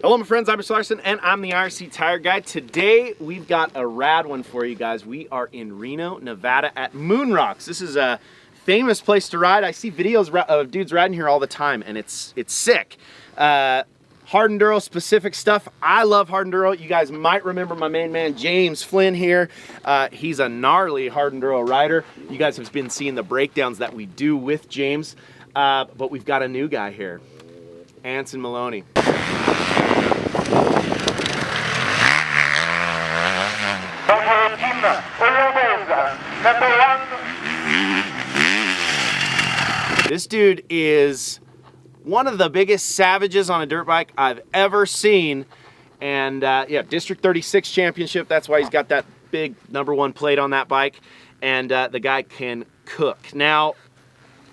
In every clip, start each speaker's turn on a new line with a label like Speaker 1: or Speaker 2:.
Speaker 1: Hello my friends, I'm Mccasland and I'm the IRC Tire Guy. Today we've got a rad one for you guys. We are in Reno, Nevada at Moon Rocks. This is a famous place to ride. I see videos of dudes riding here all the time and it's sick. Hard enduro specific stuff. I love hard enduro. You guys might remember my main man James Flynn here. He's a gnarly hard enduro rider. You guys have been seeing the breakdowns that we do with James, but we've got a new guy here, Anson Maloney. This dude is one of the biggest savages on a dirt bike I've ever seen. And yeah, District 36 championship, that's why he's got that big #1 plate on that bike. And the guy can cook. Now,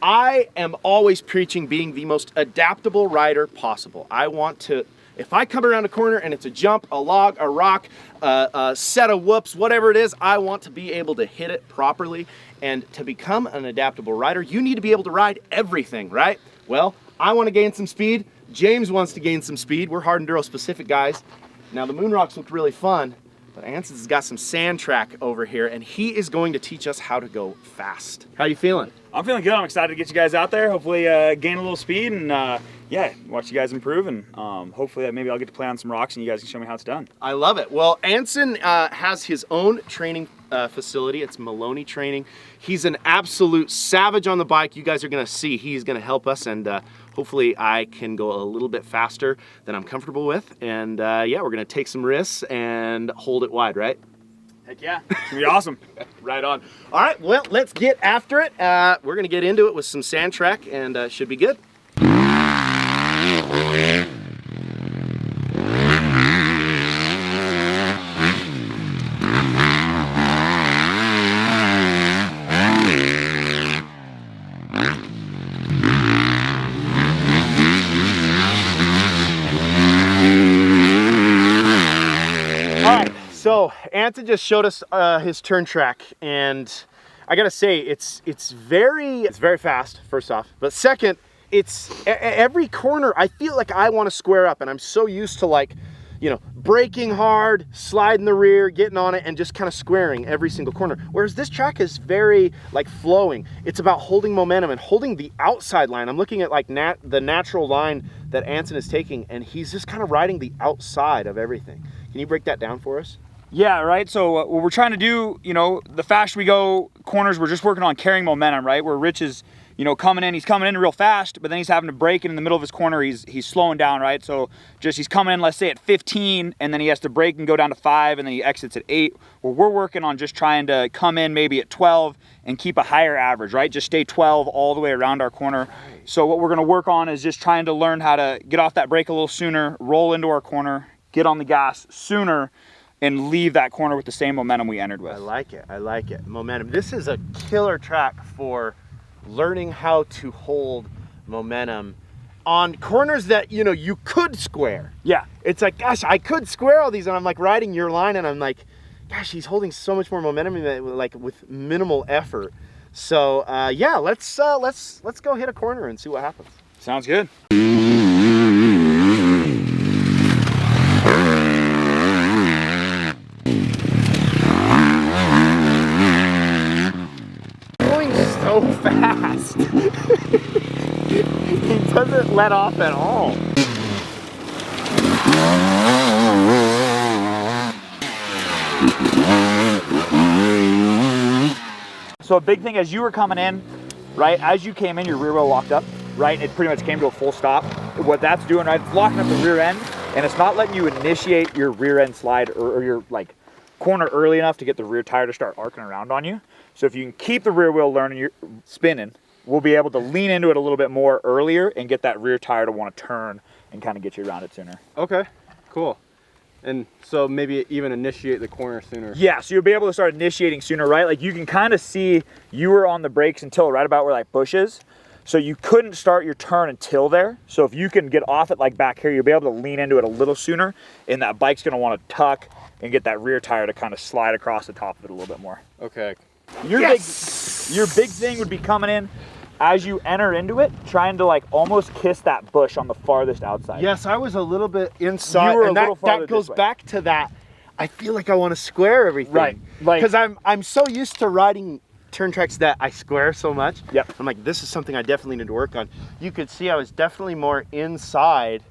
Speaker 1: I am always preaching being the most adaptable rider possible. I want to, if I come around a corner and it's a jump, a log, a rock, a set of whoops, whatever it is, I want to be able to hit it properly. And to become an adaptable rider, you need to be able to ride everything, right? Well, I want to gain some speed. James wants to gain some speed. We're hard enduro specific guys. Now the Moon Rocks look really fun, but Anson's got some sand track over here and he is going to teach us how to go fast. How you feeling?
Speaker 2: I'm feeling good. I'm excited to get you guys out there. Hopefully gain a little speed and yeah, watch you guys improve, and hopefully maybe I'll get to play on some rocks and you guys can show me how it's done.
Speaker 1: I love it. Well, Anson has his own training facility. It's Maloney Training. He's an absolute savage on the bike. You guys are going to see he's going to help us, and hopefully I can go a little bit faster than I'm comfortable with. And yeah, we're going to take some risks and hold it wide, right?
Speaker 2: Heck yeah. It's going to be awesome.
Speaker 1: Right on. All right, well, let's get after it. We're going to get into it with some sand track, and should be good. So Anson just showed us his turn track, and I gotta say it's very fast, first off, but second, it's every corner I feel like I want to square up, and I'm so used to, like, you know, braking hard, sliding the rear, getting on it, and just kind of squaring every single corner. Whereas this track is very, like, flowing. It's about holding momentum and holding the outside line. I'm looking at, like, the natural line that Anson is taking, and he's just kind of riding the outside of everything. Can you break that down for us?
Speaker 2: Yeah, right. So what we're trying to do, you know, the faster we go corners, we're just working on carrying momentum, right? Where Rich is, you know, he's coming in real fast, but then he's having to brake, and in the middle of his corner, he's slowing down, right? So just he's coming in, let's say at 15, and then he has to brake and go down to 5, and then he exits at 8. Well, we're working on just trying to come in maybe at 12 and keep a higher average, right? Just stay 12 all the way around our corner. So what we're going to work on is just trying to learn how to get off that brake a little sooner, roll into our corner, get on the gas sooner, and leave that corner with the same momentum we entered with.
Speaker 1: I like it. I like it. Momentum. This is a killer track for learning how to hold momentum on corners that, you know, you could square.
Speaker 2: Yeah.
Speaker 1: It's like, gosh, I could square all these, and I'm like riding your line, and I'm like, gosh, he's holding so much more momentum, like with minimal effort. So yeah, let's go hit a corner and see what happens.
Speaker 2: Sounds good.
Speaker 1: So fast. He doesn't let off at all.
Speaker 2: So a big thing as you were coming in, right, as you came in, your rear wheel locked up, right? It pretty much came to a full stop. What that's doing, right, it's locking up the rear end, and it's not letting you initiate your rear end slide or your, like, corner early enough to get the rear tire to start arcing around on you. So if you can keep the rear wheel spinning, we'll be able to lean into it a little bit more earlier and get that rear tire to want to turn and kind of get you around it sooner.
Speaker 3: Okay, cool. And so maybe even initiate the corner sooner.
Speaker 2: Yeah, so you'll be able to start initiating sooner, right? Like you can kind of see you were on the brakes until right about where that bush is. So you couldn't start your turn until there. So if you can get off it like back here, you'll be able to lean into it a little sooner, and that bike's gonna want to tuck and get that rear tire to kind of slide across the top of it a little bit more.
Speaker 3: Okay.
Speaker 2: Your big thing would be coming in as you enter into it, trying to like almost kiss that bush on the farthest outside.
Speaker 1: Yes, I was a little bit inside,
Speaker 2: You were a
Speaker 1: and
Speaker 2: little farther
Speaker 1: that goes
Speaker 2: this way.
Speaker 1: back to that. I feel like I want to square everything,
Speaker 2: Right, like-
Speaker 1: Because I'm so used to riding turn tracks that I square so much.
Speaker 2: Yep.
Speaker 1: I'm like, this is something I definitely need to work on. You could see I was definitely more inside,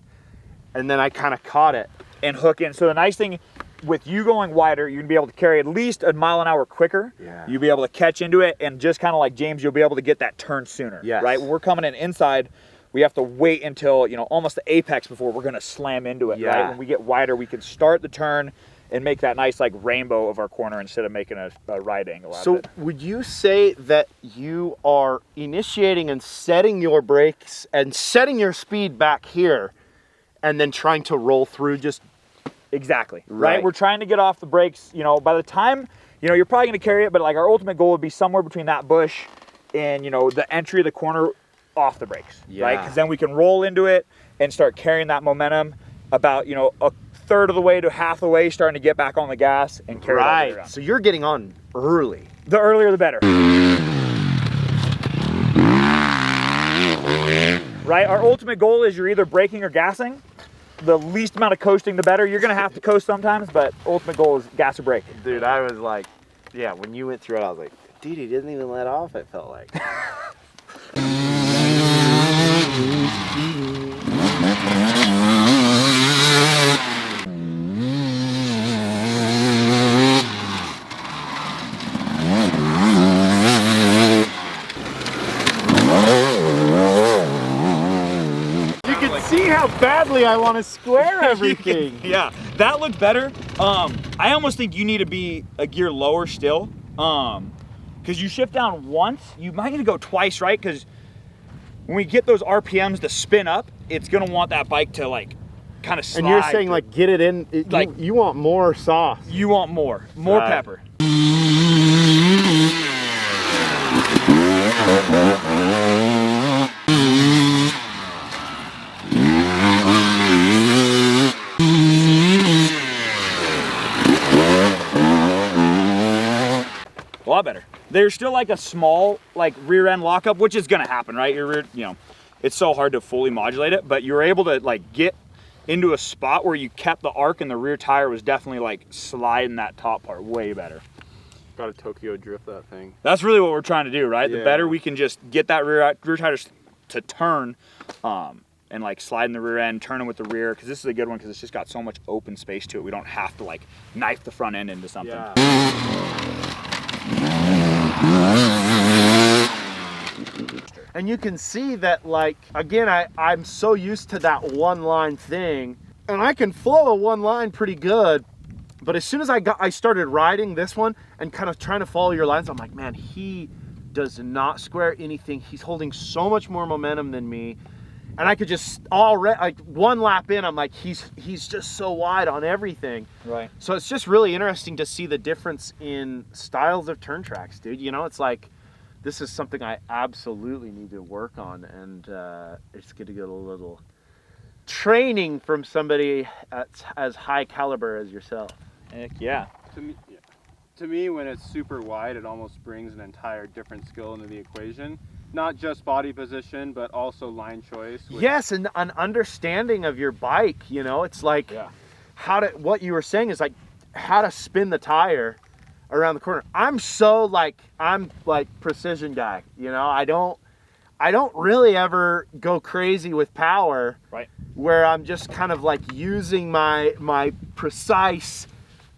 Speaker 1: and then I kind of caught it.
Speaker 2: And hook in. So the nice thing with you going wider, you're gonna be able to carry at least a mile an hour quicker.
Speaker 1: Yeah.
Speaker 2: You'll be able to catch into it, and just kind of like James, you'll be able to get that turn sooner.
Speaker 1: Yes.
Speaker 2: Right? When we're coming in inside, we have to wait until, you know, almost the apex before we're gonna slam into it.
Speaker 1: Yeah.
Speaker 2: Right? When we get wider, we can start the turn and make that nice like rainbow of our corner instead of making a right angle out
Speaker 1: So
Speaker 2: of it.
Speaker 1: would you say that you are initiating and setting your brakes and setting your speed back here, and then trying to roll through just
Speaker 2: Exactly.
Speaker 1: Right.
Speaker 2: We're trying to get off the brakes. You know, by the time, you know, you're probably going to carry it, but like our ultimate goal would be somewhere between that bush and, you know, the entry of the corner off the brakes. Right?
Speaker 1: Yeah.
Speaker 2: Because then we can roll into it and start carrying that momentum about, you know, a third of the way to half the way, starting to get back on the gas and carry it all the way
Speaker 1: right.
Speaker 2: around.
Speaker 1: So you're getting on early.
Speaker 2: The earlier the better. Right? Our ultimate goal is you're either braking or gassing. The least amount of coasting, the better. You're going to have to coast sometimes, but ultimate goal is gas or brake.
Speaker 1: Dude, I was like, yeah, when you went through it, I was like, dude, he didn't even let off, it felt like. You can see how badly I want to square everything.
Speaker 2: Yeah, that looked better. I almost think you need to be a gear lower still. Because you shift down once, you might need to go twice, right? Because when we get those RPMs to spin up, it's gonna want that bike to like kind of slide.
Speaker 1: And you're saying like get it in,
Speaker 2: Like-
Speaker 1: you want more sauce.
Speaker 2: you want more
Speaker 1: Right.
Speaker 2: pepper. A lot better. There's still like a small like rear end lockup, which is gonna happen, right? Your rear, you know, it's so hard to fully modulate it, but you're able to like get into a spot where you kept the arc and the rear tire was definitely like sliding that top part way better.
Speaker 3: Got to Tokyo drift that thing.
Speaker 2: That's really what we're trying to do, right? The
Speaker 3: Yeah.
Speaker 2: better we can just get that rear tire to turn, and like slide in the rear end, turning with the rear, because this is a good one because it's just got so much open space to it. We don't have to like knife the front end into something.
Speaker 1: And you can see that, like, again, I'm so used to that one line thing, and I can flow a one line pretty good. But as soon as I started riding this one and kind of trying to follow your lines, I'm like, man, he does not square anything. He's holding so much more momentum than me. And I could just already, like, one lap in, I'm like, he's just so wide on everything.
Speaker 2: Right.
Speaker 1: So it's just really interesting to see the difference in styles of turn tracks, dude. You know, it's like, this is something I absolutely need to work on, and it's good to get a little training from somebody as high caliber as yourself.
Speaker 2: Heck yeah.
Speaker 3: To me, when it's super wide, it almost brings an entire different skill into the equation. Not just body position, but also line choice.
Speaker 1: Yes, and an understanding of your bike. You know, it's like what you were saying is like how to spin the tire around the corner. I'm like precision guy. You know, I don't really ever go crazy with power.
Speaker 2: Right.
Speaker 1: Where I'm just kind of like using my precise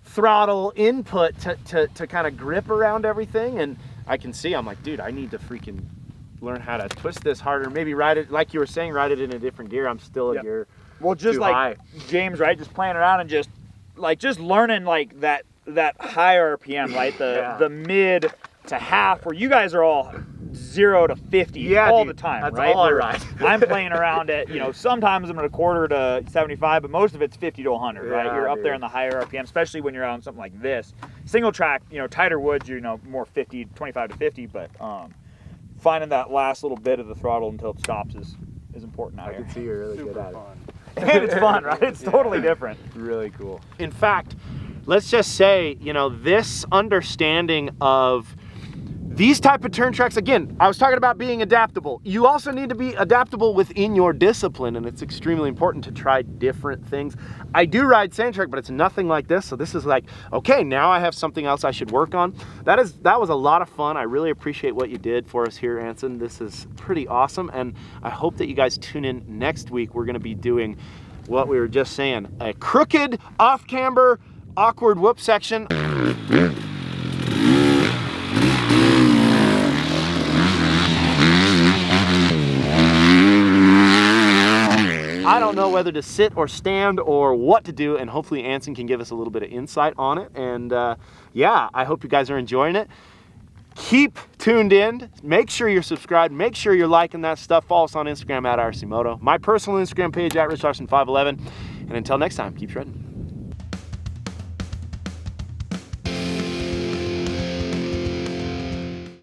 Speaker 1: throttle input to kind of grip around everything. And I can see, I'm like, dude, I need to freaking learn how to twist this harder. Maybe ride it, like you were saying, ride it in a different gear. I'm still a gear
Speaker 2: Well, just
Speaker 1: too
Speaker 2: like
Speaker 1: high.
Speaker 2: James, right? Just playing around and just learning like that high RPM, right? The mid to half, where you guys are all 0 to 50 all
Speaker 1: dude,
Speaker 2: the time,
Speaker 1: that's
Speaker 2: right?
Speaker 1: all I ride.
Speaker 2: I'm playing around at, you know, sometimes I'm at a quarter to 75, but most of it's 50 to 100, right?
Speaker 1: Yeah,
Speaker 2: You're up there
Speaker 1: dude.
Speaker 2: in the higher RPM, especially when you're on something like this. Single track, you know, tighter woods, you know, more 25 to 50, but finding that last little bit of the throttle until it stops is important out
Speaker 1: I
Speaker 2: here.
Speaker 1: can see you're really good
Speaker 3: super
Speaker 1: at it.
Speaker 3: fun.
Speaker 2: And it's fun, right? It's totally different.
Speaker 1: Really cool. In fact, let's just say, you know, this understanding of These type of turn tracks, again, I was talking about being adaptable. You also need to be adaptable within your discipline, and it's extremely important to try different things. I do ride sand track, but it's nothing like this. So this is like, okay, now I have something else I should work on. That was a lot of fun. I really appreciate what you did for us here, Anson. This is pretty awesome, and I hope that you guys tune in next week. We're gonna be doing what we were just saying, a crooked, off-camber, awkward whoop section. I don't know whether to sit or stand or what to do, and hopefully Anson can give us a little bit of insight on it. And yeah, I hope you guys are enjoying it. Keep tuned in. Make sure you're subscribed. Make sure you're liking that stuff. Follow us on Instagram at IRC Moto. My personal Instagram page at RichLarson511. And until next time, keep shredding.